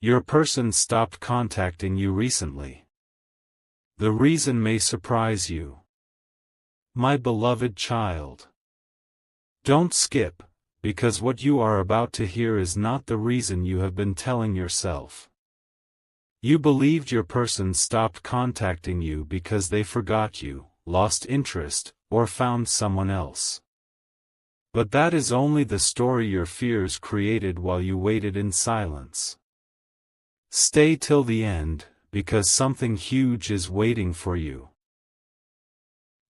Your person stopped contacting you recently. The reason may surprise you. My beloved child. Don't skip, because what you are about to hear is not the reason you have been telling yourself. You believed your person stopped contacting you because they forgot you, lost interest, or found someone else. But that is only the story your fears created while you waited in silence. Stay till the end, because something huge is waiting for you.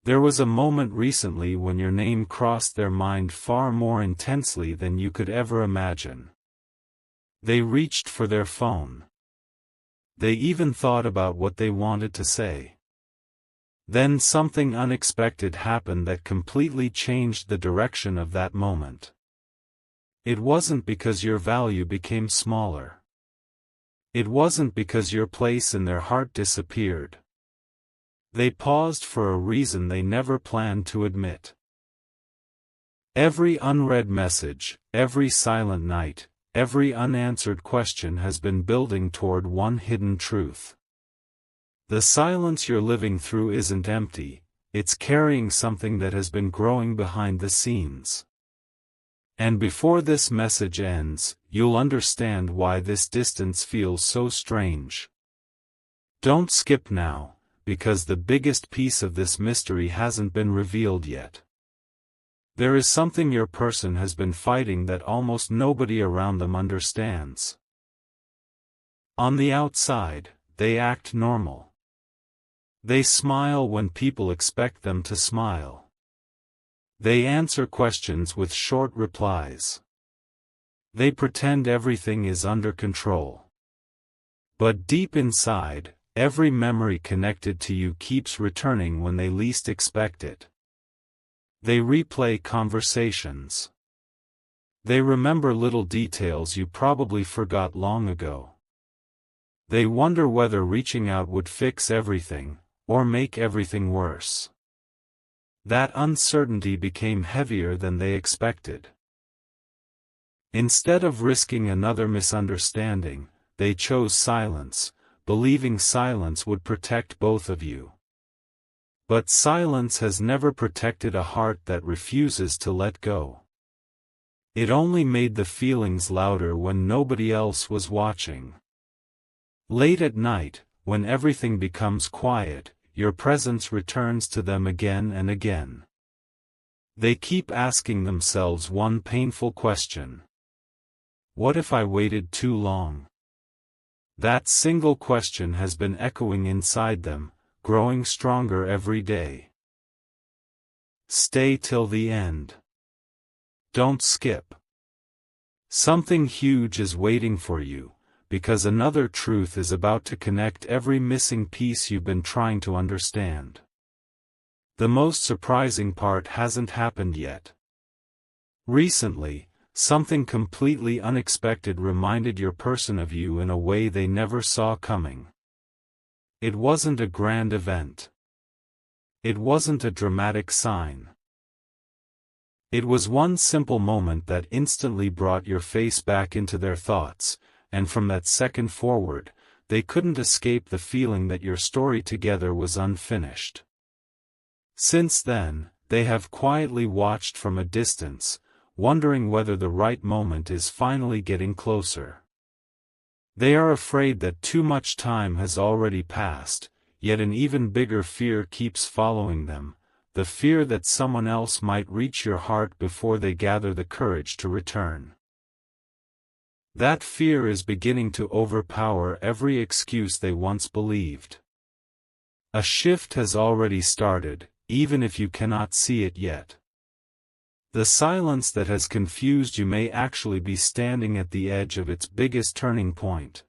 There was a moment recently when your name crossed their mind far more intensely than you could ever imagine. They reached for their phone. They even thought about what they wanted to say. Then something unexpected happened that completely changed the direction of that moment. It wasn't because your value became smaller. It wasn't because your place in their heart disappeared. They paused for a reason they never planned to admit. Every unread message, every silent night, every unanswered question has been building toward one hidden truth. The silence you're living through isn't empty, it's carrying something that has been growing behind the scenes. And before this message ends, you'll understand why this distance feels so strange. Don't skip now, because the biggest piece of this mystery hasn't been revealed yet. There is something your person has been fighting that almost nobody around them understands. On the outside, they act normal. They smile when people expect them to smile. They answer questions with short replies. They pretend everything is under control. But deep inside, every memory connected to you keeps returning when they least expect it. They replay conversations. They remember little details you probably forgot long ago. They wonder whether reaching out would fix everything, or make everything worse. That uncertainty became heavier than they expected. Instead of risking another misunderstanding, they chose silence, believing silence would protect both of you. But silence has never protected a heart that refuses to let go. It only made the feelings louder when nobody else was watching. Late at night, when everything becomes quiet, your presence returns to them again and again. They keep asking themselves one painful question. What if I waited too long? That single question has been echoing inside them, growing stronger every day. Stay till the end. Don't skip. Something huge is waiting for you, because another truth is about to connect every missing piece you've been trying to understand. The most surprising part hasn't happened yet. Recently, something completely unexpected reminded your person of you in a way they never saw coming. It wasn't a grand event. It wasn't a dramatic sign. It was one simple moment that instantly brought your face back into their thoughts, and from that second forward, they couldn't escape the feeling that your story together was unfinished. Since then, they have quietly watched from a distance, wondering whether the right moment is finally getting closer. They are afraid that too much time has already passed, yet an even bigger fear keeps following them, the fear that someone else might reach your heart before they gather the courage to return. That fear is beginning to overpower every excuse they once believed. A shift has already started, even if you cannot see it yet. The silence that has confused you may actually be standing at the edge of its biggest turning point.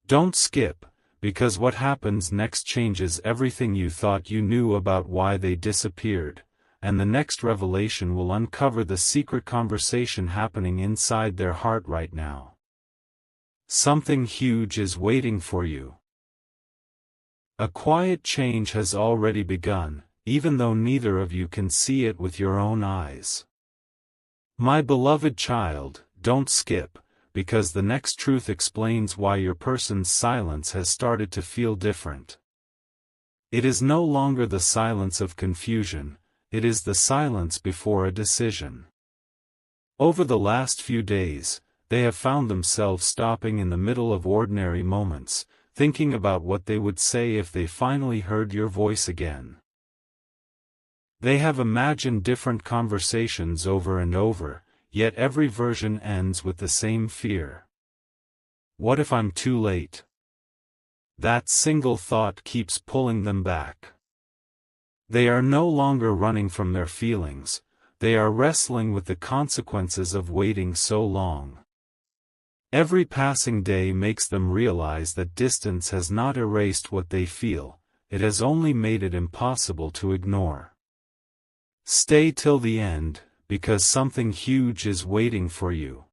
Don't skip, because what happens next changes everything you thought you knew about why they disappeared, and the next revelation will uncover the secret conversation happening inside their heart right now. Something huge is waiting for you. A quiet change has already begun, even though neither of you can see it with your own eyes. My beloved child, don't skip, because the next truth explains why your person's silence has started to feel different. It is no longer the silence of confusion, it is the silence before a decision. Over the last few days, they have found themselves stopping in the middle of ordinary moments, thinking about what they would say if they finally heard your voice again. They have imagined different conversations over and over, yet every version ends with the same fear. What if I'm too late? That single thought keeps pulling them back. They are no longer running from their feelings, they are wrestling with the consequences of waiting so long. Every passing day makes them realize that distance has not erased what they feel, it has only made it impossible to ignore. Stay till the end, because something huge is waiting for you.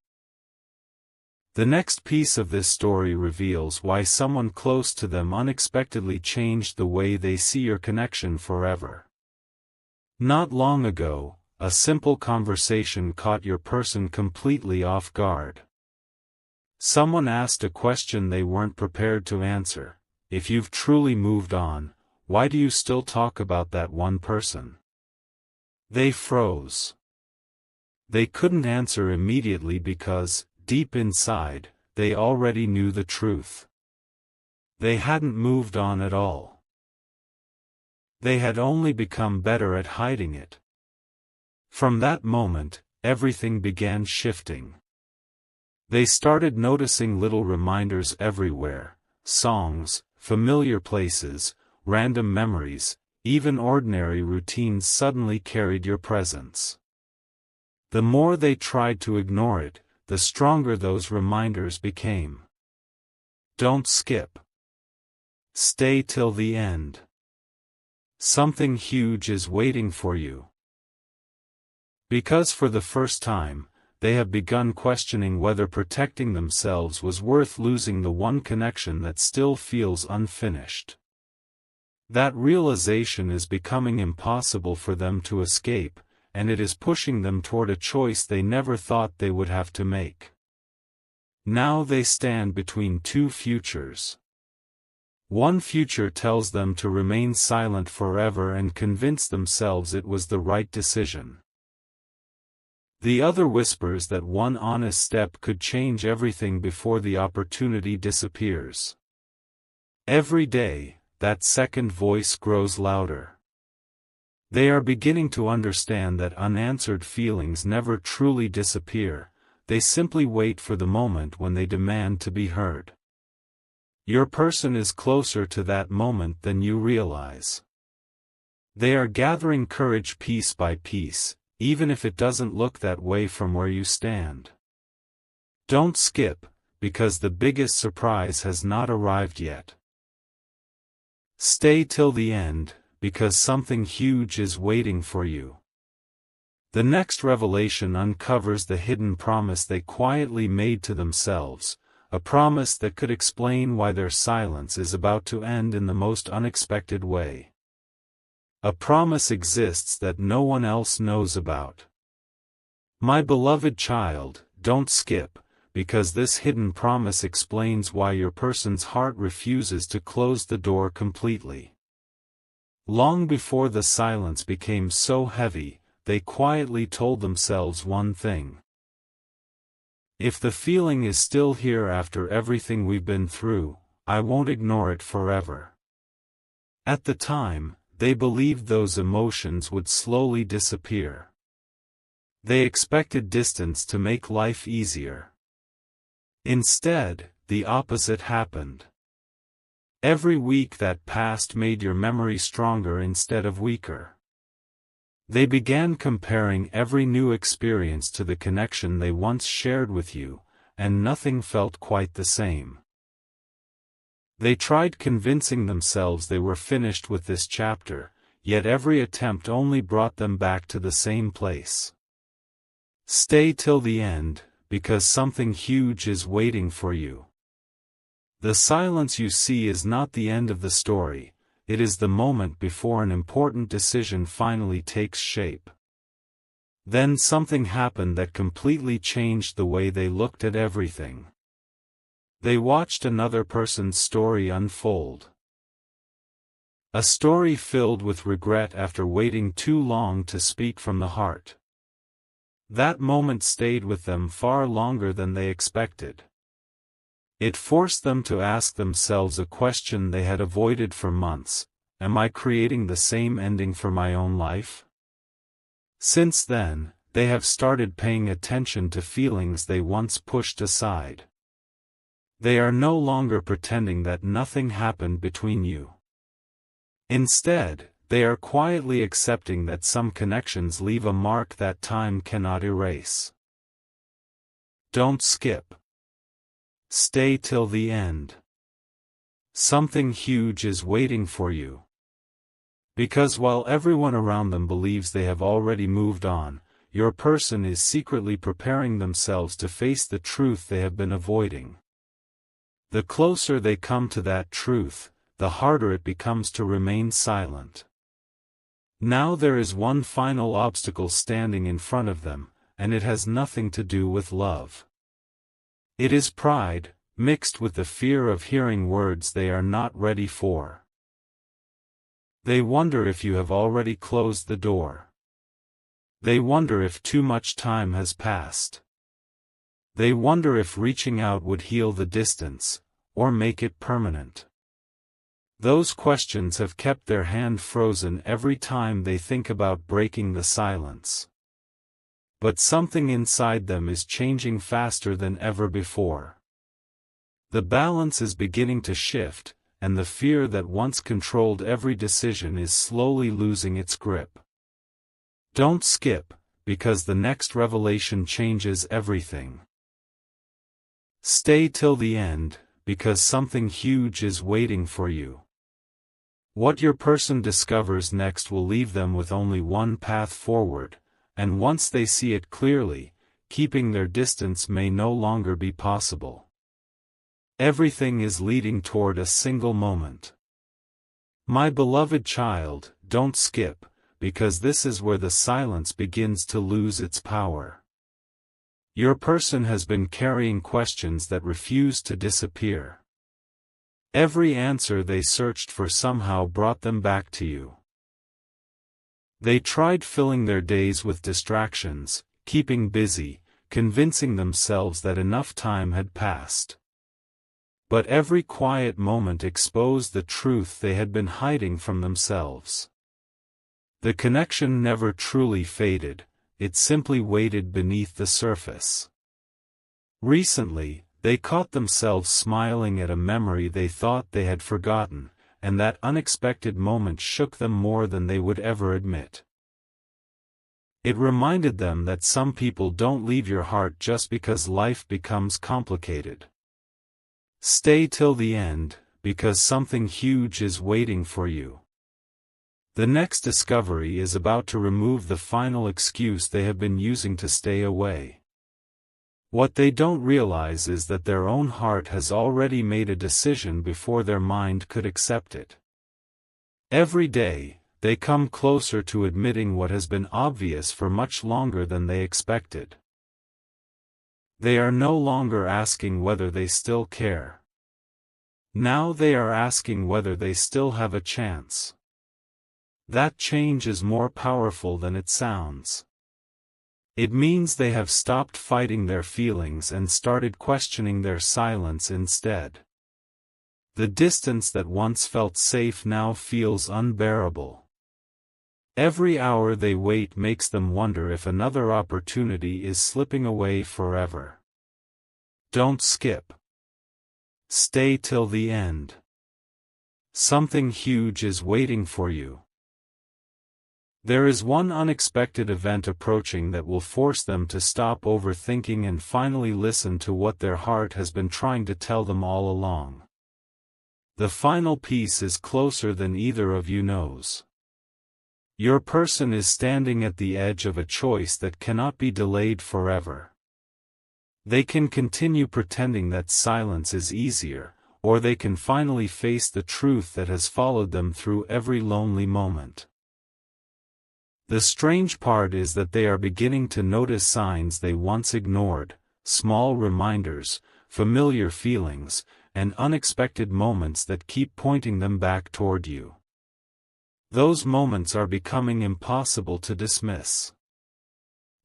The next piece of this story reveals why someone close to them unexpectedly changed the way they see your connection forever. Not long ago, a simple conversation caught your person completely off guard. Someone asked a question they weren't prepared to answer. If you've truly moved on, why do you still talk about that one person? They froze. They couldn't answer immediately because, deep inside, they already knew the truth. They hadn't moved on at all. They had only become better at hiding it. From that moment, everything began shifting. They started noticing little reminders everywhere, songs, familiar places, random memories, even ordinary routines suddenly carried your presence. The more they tried to ignore it, the stronger those reminders became. Don't skip. Stay till the end. Something huge is waiting for you. Because for the first time, they have begun questioning whether protecting themselves was worth losing the one connection that still feels unfinished. That realization is becoming impossible for them to escape, and it is pushing them toward a choice they never thought they would have to make. Now they stand between two futures. One future tells them to remain silent forever and convince themselves it was the right decision. The other whispers that one honest step could change everything before the opportunity disappears. Every day, that second voice grows louder. They are beginning to understand that unanswered feelings never truly disappear, they simply wait for the moment when they demand to be heard. Your person is closer to that moment than you realize. They are gathering courage piece by piece, even if it doesn't look that way from where you stand. Don't skip, because the biggest surprise has not arrived yet. Stay till the end, because something huge is waiting for you. The next revelation uncovers the hidden promise they quietly made to themselves, a promise that could explain why their silence is about to end in the most unexpected way. A promise exists that no one else knows about. My beloved child, don't skip, because this hidden promise explains why your person's heart refuses to close the door completely. Long before the silence became so heavy, they quietly told themselves one thing. If the feeling is still here after everything we've been through, I won't ignore it forever. At the time, they believed those emotions would slowly disappear. They expected distance to make life easier. Instead, the opposite happened. Every week that passed made your memory stronger instead of weaker. They began comparing every new experience to the connection they once shared with you, and nothing felt quite the same. They tried convincing themselves they were finished with this chapter, yet every attempt only brought them back to the same place. Stay till the end, because something huge is waiting for you. The silence you see is not the end of the story, it is the moment before an important decision finally takes shape. Then something happened that completely changed the way they looked at everything. They watched another person's story unfold. A story filled with regret after waiting too long to speak from the heart. That moment stayed with them far longer than they expected. It forced them to ask themselves a question they had avoided for months: am I creating the same ending for my own life? Since then, they have started paying attention to feelings they once pushed aside. They are no longer pretending that nothing happened between you. Instead, they are quietly accepting that some connections leave a mark that time cannot erase. Don't skip. Stay till the end. Something huge is waiting for you. Because while everyone around them believes they have already moved on, your person is secretly preparing themselves to face the truth they have been avoiding. The closer they come to that truth, the harder it becomes to remain silent. Now there is one final obstacle standing in front of them, and it has nothing to do with love. It is pride, mixed with the fear of hearing words they are not ready for. They wonder if you have already closed the door. They wonder if too much time has passed. They wonder if reaching out would heal the distance, or make it permanent. Those questions have kept their hand frozen every time they think about breaking the silence. But something inside them is changing faster than ever before. The balance is beginning to shift, and the fear that once controlled every decision is slowly losing its grip. Don't skip, because the next revelation changes everything. Stay till the end, because something huge is waiting for you. What your person discovers next will leave them with only one path forward, and once they see it clearly, keeping their distance may no longer be possible. Everything is leading toward a single moment. My beloved child, don't skip, because this is where the silence begins to lose its power. Your person has been carrying questions that refuse to disappear. Every answer they searched for somehow brought them back to you. They tried filling their days with distractions, keeping busy, convincing themselves that enough time had passed. But every quiet moment exposed the truth they had been hiding from themselves. The connection never truly faded, it simply waited beneath the surface. Recently, they caught themselves smiling at a memory they thought they had forgotten, and that unexpected moment shook them more than they would ever admit. It reminded them that some people don't leave your heart just because life becomes complicated. Stay till the end, because something huge is waiting for you. The next discovery is about to remove the final excuse they have been using to stay away. What they don't realize is that their own heart has already made a decision before their mind could accept it. Every day, they come closer to admitting what has been obvious for much longer than they expected. They are no longer asking whether they still care. Now they are asking whether they still have a chance. That change is more powerful than it sounds. It means they have stopped fighting their feelings and started questioning their silence instead. The distance that once felt safe now feels unbearable. Every hour they wait makes them wonder if another opportunity is slipping away forever. Don't skip. Stay till the end. Something huge is waiting for you. There is one unexpected event approaching that will force them to stop overthinking and finally listen to what their heart has been trying to tell them all along. The final piece is closer than either of you knows. Your person is standing at the edge of a choice that cannot be delayed forever. They can continue pretending that silence is easier, or they can finally face the truth that has followed them through every lonely moment. The strange part is that they are beginning to notice signs they once ignored, small reminders, familiar feelings, and unexpected moments that keep pointing them back toward you. Those moments are becoming impossible to dismiss.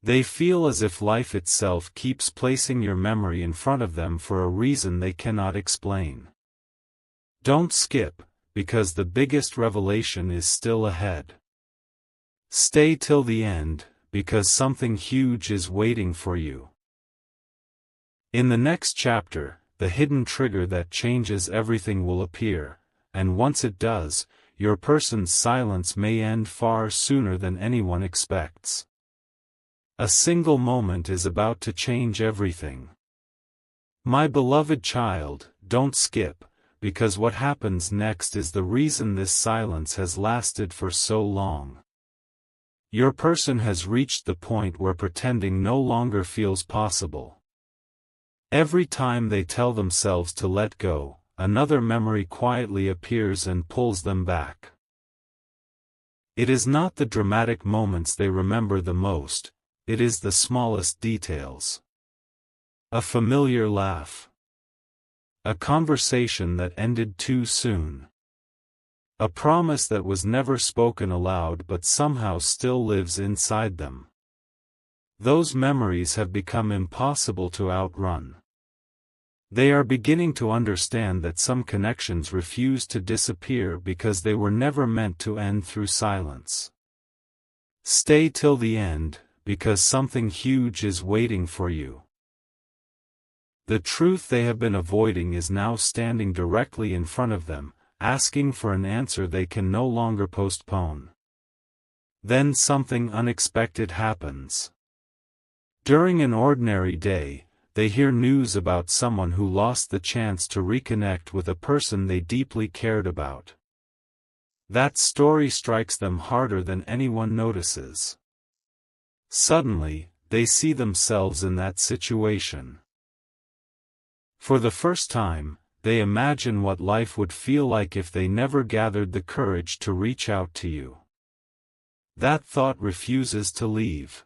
They feel as if life itself keeps placing your memory in front of them for a reason they cannot explain. Don't skip, because the biggest revelation is still ahead. Stay till the end, because something huge is waiting for you. In the next chapter, the hidden trigger that changes everything will appear, and once it does, your person's silence may end far sooner than anyone expects. A single moment is about to change everything. My beloved child, don't skip, because what happens next is the reason this silence has lasted for so long. Your person has reached the point where pretending no longer feels possible. Every time they tell themselves to let go, another memory quietly appears and pulls them back. It is not the dramatic moments they remember the most, it is the smallest details. A familiar laugh. A conversation that ended too soon. A promise that was never spoken aloud but somehow still lives inside them. Those memories have become impossible to outrun. They are beginning to understand that some connections refuse to disappear because they were never meant to end through silence. Stay till the end, because something huge is waiting for you. The truth they have been avoiding is now standing directly in front of them, asking for an answer they can no longer postpone. Then something unexpected happens. During an ordinary day, they hear news about someone who lost the chance to reconnect with a person they deeply cared about. That story strikes them harder than anyone notices. Suddenly, they see themselves in that situation. For the first time, they imagine what life would feel like if they never gathered the courage to reach out to you. That thought refuses to leave.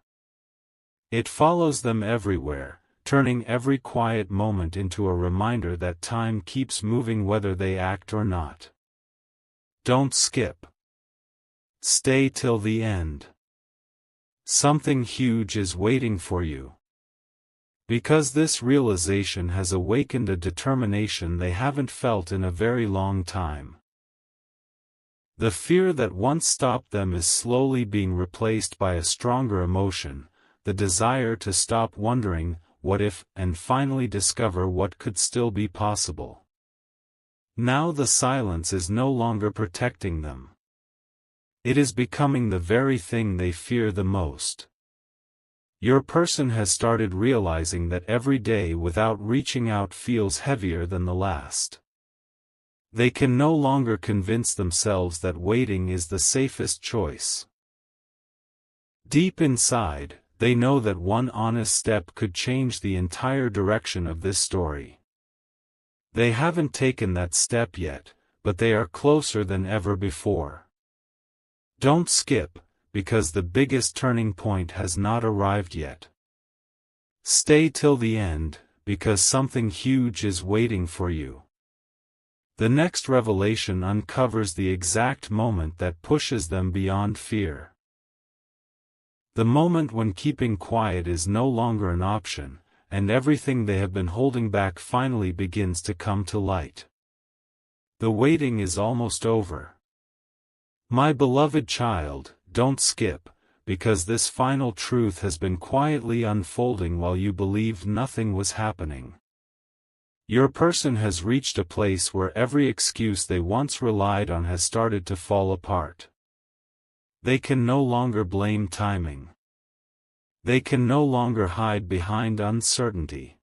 It follows them everywhere, turning every quiet moment into a reminder that time keeps moving whether they act or not. Don't skip. Stay till the end. Something huge is waiting for you. Because this realization has awakened a determination they haven't felt in a very long time. The fear that once stopped them is slowly being replaced by a stronger emotion, the desire to stop wondering, what if, and finally discover what could still be possible. Now the silence is no longer protecting them. It is becoming the very thing they fear the most. Your person has started realizing that every day without reaching out feels heavier than the last. They can no longer convince themselves that waiting is the safest choice. Deep inside, they know that one honest step could change the entire direction of this story. They haven't taken that step yet, but they are closer than ever before. Don't skip, because the biggest turning point has not arrived yet. Stay till the end, because something huge is waiting for you. The next revelation uncovers the exact moment that pushes them beyond fear. The moment when keeping quiet is no longer an option, and everything they have been holding back finally begins to come to light. The waiting is almost over. My beloved child, don't skip, because this final truth has been quietly unfolding while you believed nothing was happening. Your person has reached a place where every excuse they once relied on has started to fall apart. They can no longer blame timing. They can no longer hide behind uncertainty.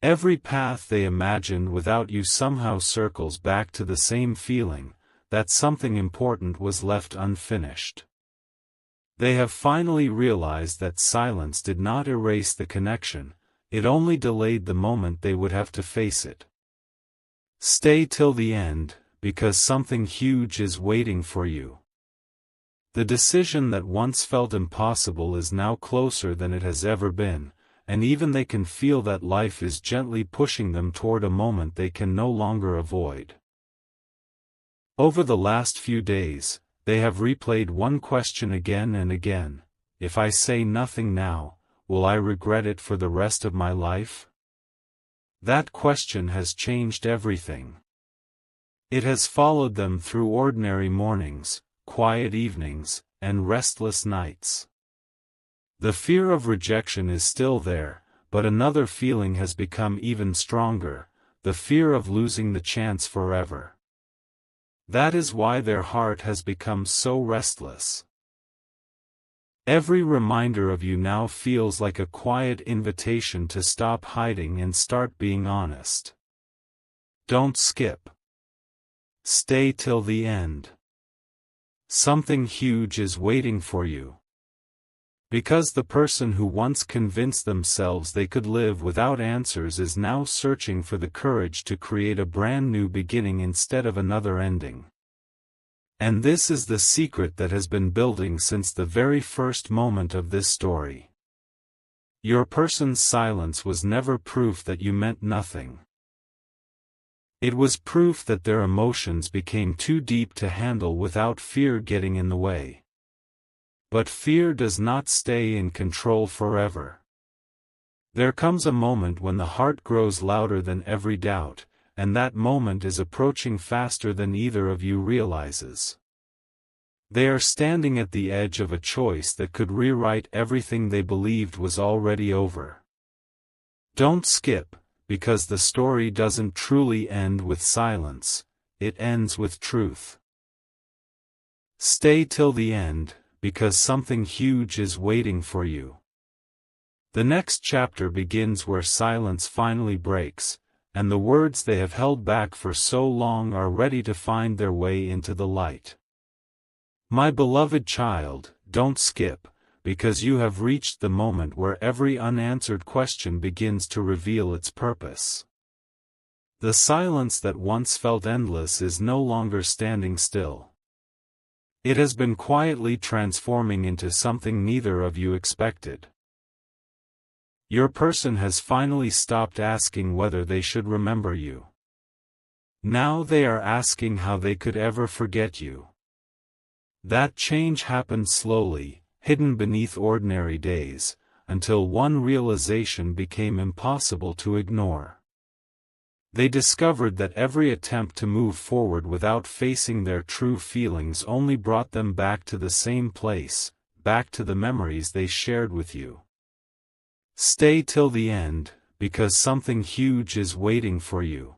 Every path they imagined without you somehow circles back to the same feeling, that something important was left unfinished. They have finally realized that silence did not erase the connection, it only delayed the moment they would have to face it. Stay till the end, because something huge is waiting for you. The decision that once felt impossible is now closer than it has ever been, and even they can feel that life is gently pushing them toward a moment they can no longer avoid. Over the last few days, they have replayed one question again and again: if I say nothing now, will I regret it for the rest of my life? That question has changed everything. It has followed them through ordinary mornings, quiet evenings, and restless nights. The fear of rejection is still there, but another feeling has become even stronger: the fear of losing the chance forever. That is why their heart has become so restless. Every reminder of you now feels like a quiet invitation to stop hiding and start being honest. Don't skip. Stay till the end. Something huge is waiting for you. Because the person who once convinced themselves they could live without answers is now searching for the courage to create a brand new beginning instead of another ending. And this is the secret that has been building since the very first moment of this story. Your person's silence was never proof that you meant nothing. It was proof that their emotions became too deep to handle without fear getting in the way. But fear does not stay in control forever. There comes a moment when the heart grows louder than every doubt, and that moment is approaching faster than either of you realizes. They are standing at the edge of a choice that could rewrite everything they believed was already over. Don't skip, because the story doesn't truly end with silence, it ends with truth. Stay till the end, because something huge is waiting for you. The next chapter begins where silence finally breaks, and the words they have held back for so long are ready to find their way into the light. My beloved child, don't skip, because you have reached the moment where every unanswered question begins to reveal its purpose. The silence that once felt endless is no longer standing still. It has been quietly transforming into something neither of you expected. Your person has finally stopped asking whether they should remember you. Now they are asking how they could ever forget you. That change happened slowly, hidden beneath ordinary days, until one realization became impossible to ignore. They discovered that every attempt to move forward without facing their true feelings only brought them back to the same place, back to the memories they shared with you. Stay till the end, because something huge is waiting for you.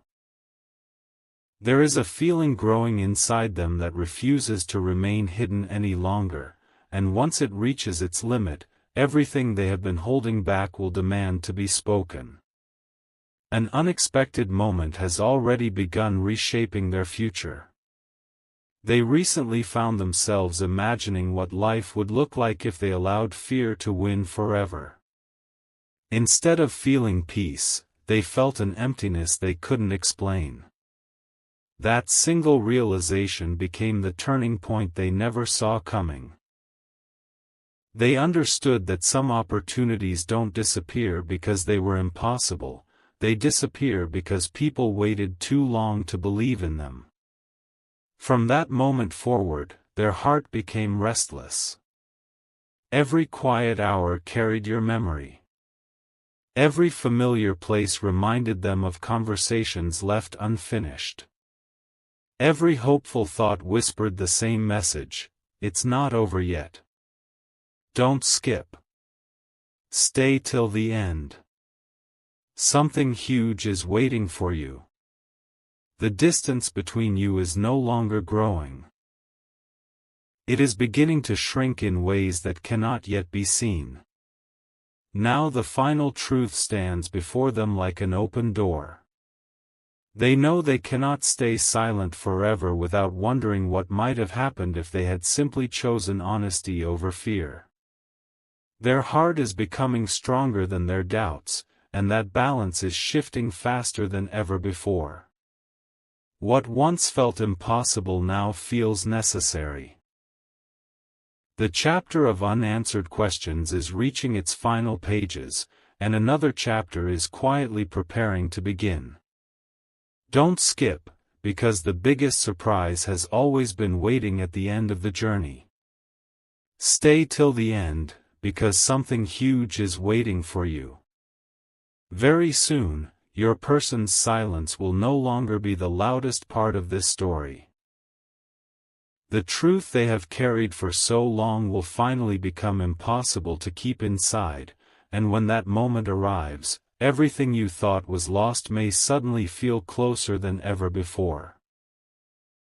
There is a feeling growing inside them that refuses to remain hidden any longer, and once it reaches its limit, everything they have been holding back will demand to be spoken. An unexpected moment has already begun reshaping their future. They recently found themselves imagining what life would look like if they allowed fear to win forever. Instead of feeling peace, they felt an emptiness they couldn't explain. That single realization became the turning point they never saw coming. They understood that some opportunities don't disappear because they were impossible, they disappear because people waited too long to believe in them. From that moment forward, their heart became restless. Every quiet hour carried your memory. Every familiar place reminded them of conversations left unfinished. Every hopeful thought whispered the same message: it's not over yet. Don't skip. Stay till the end. Something huge is waiting for you. The distance between you is no longer growing. It is beginning to shrink in ways that cannot yet be seen. Now the final truth stands before them like an open door. They know they cannot stay silent forever without wondering what might have happened if they had simply chosen honesty over fear. Their heart is becoming stronger than their doubts, and that balance is shifting faster than ever before. What once felt impossible now feels necessary. The chapter of unanswered questions is reaching its final pages, and another chapter is quietly preparing to begin. Don't skip, because the biggest surprise has always been waiting at the end of the journey. Stay till the end, because something huge is waiting for you. Very soon, your person's silence will no longer be the loudest part of this story. The truth they have carried for so long will finally become impossible to keep inside, and when that moment arrives, everything you thought was lost may suddenly feel closer than ever before.